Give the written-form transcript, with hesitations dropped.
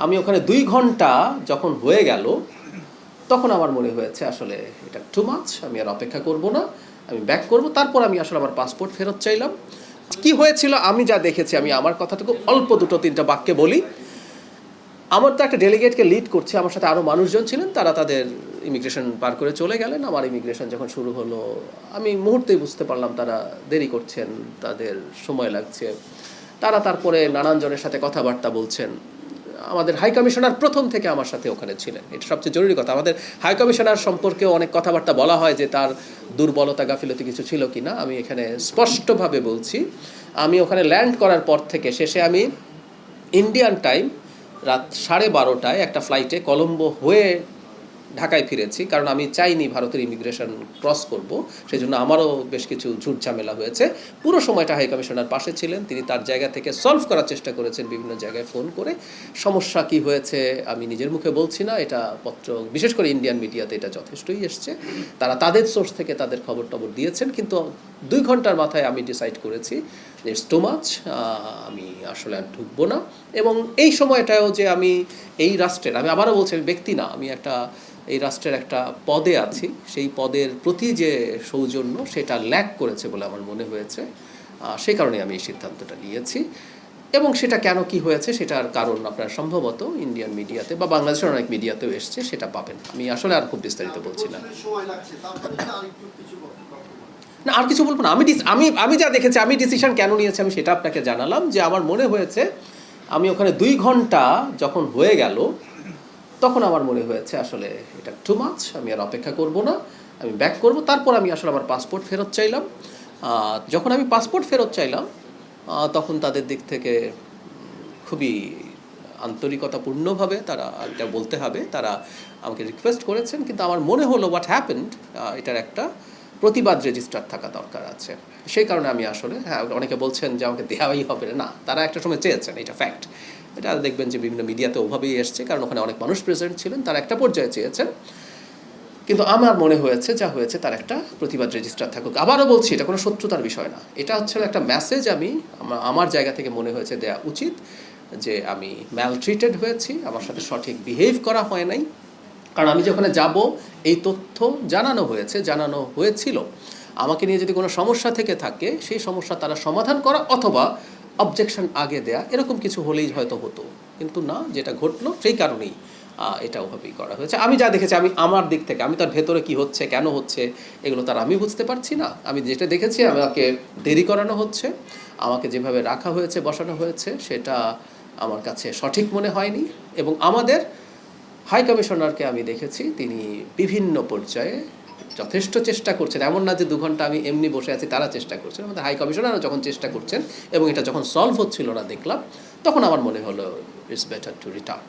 আমি ওখানে 2 ঘন্টা যখন হয়ে গেল তখন আমার মনে হয়েছে আসলে এটা টু মাচ, আমি আর অপেক্ষা করব না, আমি ব্যাক করব। তারপর আমি আসলে আমার পাসপোর্ট ফেরত চাইলাম। কি হয়েছিল আমি যা দেখেছি, আমি আমার কথাটুকু অল্প 2-3টা বাক্যে বলি। আমার তো একটা ডেলিগেটকে লিড করছে, আমার সাথে আরও মানুষজন ছিলেন, তারা তাদের ইমিগ্রেশন পার করে চলে গেলেন। আমার ইমিগ্রেশন যখন শুরু হলো আমি মুহূর্তেই বুঝতে পারলাম তারা দেরি করছেন, তাদের সময় লাগছে। তারা তারপরে নানান জনের সাথে কথাবার্তা বলছেন। আমাদের হাই কমিশনার প্রথম থেকে আমার সাথে ওখানে ছিলেন, এটা সবচেয়ে জরুরি কথা। আমাদের হাই কমিশনার সম্পর্কেও অনেক কথাবার্তা বলা হয় যে তার দুর্বলতা গাফিলতি কিছু ছিল কি না। আমি এখানে স্পষ্টভাবে বলছি, আমি ওখানে ল্যান্ড করার পর থেকে শেষে আমি ইন্ডিয়ান টাইম রাত 12:30টায় একটা ফ্লাইটে কলম্বো হয়ে ঢাকায় ফিরেছি, কারণ আমি চাইনি ভারতের ইমিগ্রেশন ক্রস করব। সেই জন্য আমারও বেশ কিছু ঝুট ঝামেলা হয়েছে। পুরো সময়টা হাই কমিশনার পাশে ছিলেন, তিনি তার জায়গা থেকে সলভ করার চেষ্টা করেছেন বিভিন্ন জায়গায় ফোন করে। সমস্যা কি হয়েছে আমি নিজের মুখে বলছি না, এটা পত্র বিশেষ করে ইন্ডিয়ান মিডিয়াতে এটা যথেষ্টই এসছে। তারা তাদের সোর্স থেকে তাদের খবর টবর দিয়েছেন, কিন্তু 2 ঘন্টার মাথায় আমি ডিসাইড করেছি যে ইটস টু মাচ, আমি আসলে আর ঢুকবো না। এবং এই সময়টাও যে আমি এই রাষ্ট্রের, আমি আবারও বলছি আমি ব্যক্তি না, আমি এই রাষ্ট্রের একটা পদে আছি, সেই পদের প্রতি যে সৌজন্য সেটা ল্যাক করেছে বলে আমার মনে হয়েছে। সেই কারণে আমি এই সিদ্ধান্তটা নিয়েছি। এবং সেটা কেন কি হয়েছে সেটার কারণ আপনার সম্ভবত ইন্ডিয়ান মিডিয়াতে বা বাংলাদেশের অনেক মিডিয়াতেও এসছে, সেটা পাবেন। আমি আসলে আর খুব বিস্তারিত বলছি না। না, আর কিছু বলবো না। আমি যা দেখেছি, আমি ডিসিশন কেন নিয়েছি আমি সেটা আপনাকে জানালাম, যে আমার মনে হয়েছে আমি ওখানে 2 ঘন্টা যখন হয়ে গেল তখন আমার মনে হয়েছে আসলে এটা টু মাচ, আমি আর অপেক্ষা করব না, আমি ব্যাক করব। তারপর আমি আসলে আমার পাসপোর্ট ফেরত চাইলাম। যখন আমি পাসপোর্ট ফেরত চাইলাম তখন তাদের দিক থেকে খুবই আন্তরিকতাপূর্ণভাবে তারা, এটা বলতে হবে, তারা আমাকে রিকোয়েস্ট করেছেন। কিন্তু আমার মনে হলো হোয়াট হ্যাপেন্ড, এটার একটা প্রতিবাদ রেজিস্টার থাকা দরকার আছে। সেই কারণে আমি আসলে, হ্যাঁ, অনেকে বলছেন যে আমাকে দেওয়াই হবে না, তারা একটা সময় চেয়েছেন, এটা ফ্যাক্ট। এটা দেখবেন যে বিভিন্ন মিডিয়াতে ওভাবেই এসছে, কারণ ওখানে অনেক মানুষ প্রেজেন্ট ছিলেন, তারা একটা পর্যায়ে চেয়েছেন। কিন্তু আমার মনে হয়েছে যা হয়েছে তার একটা প্রতিবাদ রেজিস্টার থাকুক। আবারও বলছি, এটা কোনো শত্রুতার বিষয় না, এটা হচ্ছে একটা মেসেজ আমি আমার জায়গা থেকে মনে হয়েছে দেওয়া উচিত, যে আমি ম্যালট্রিটেড হয়েছি, আমার সাথে সঠিক বিহেভ করা হয় নাই। কারণ আমি যখন যাব এই তথ্য জানানো হয়েছিল, আমাকে নিয়ে যদি কোনো সমস্যা থেকে থাকে সেই সমস্যা তারা সমাধান করা অথবা অবজেকশন আগে দেয়া, এরকম কিছু হলেই হয়তো হতো। কিন্তু না, যেটা ঘটলো সেই কারণেই এটা ওভাবেই করা হয়েছে। আমি যা দেখেছি, আমি আমার দিক থেকে, আমি তার ভেতরে কি হচ্ছে কেন হচ্ছে এগুলো তার আমি বুঝতে পারছি না। আমি যেটা দেখেছি, আমাকে দেরি করানো হচ্ছে, আমাকে যেভাবে রাখা হয়েছে বসানো হয়েছে সেটা আমার কাছে সঠিক মনে হয়নি। এবং আমাদের হাই কমিশনারকে আমি দেখেছি তিনি বিভিন্ন পর্যায়ে যথেষ্ট চেষ্টা করছেন। এমন না যে 2 ঘন্টা আমি এমনি বসে আছি, তারা চেষ্টা করছেন। আমাদের হাই কমিশনারও যখন চেষ্টা করছেন এবং এটা যখন সলভ হচ্ছিল না দেখলাম, তখন আমার মনে হলো ইটস বেটার টু রিটার্ন।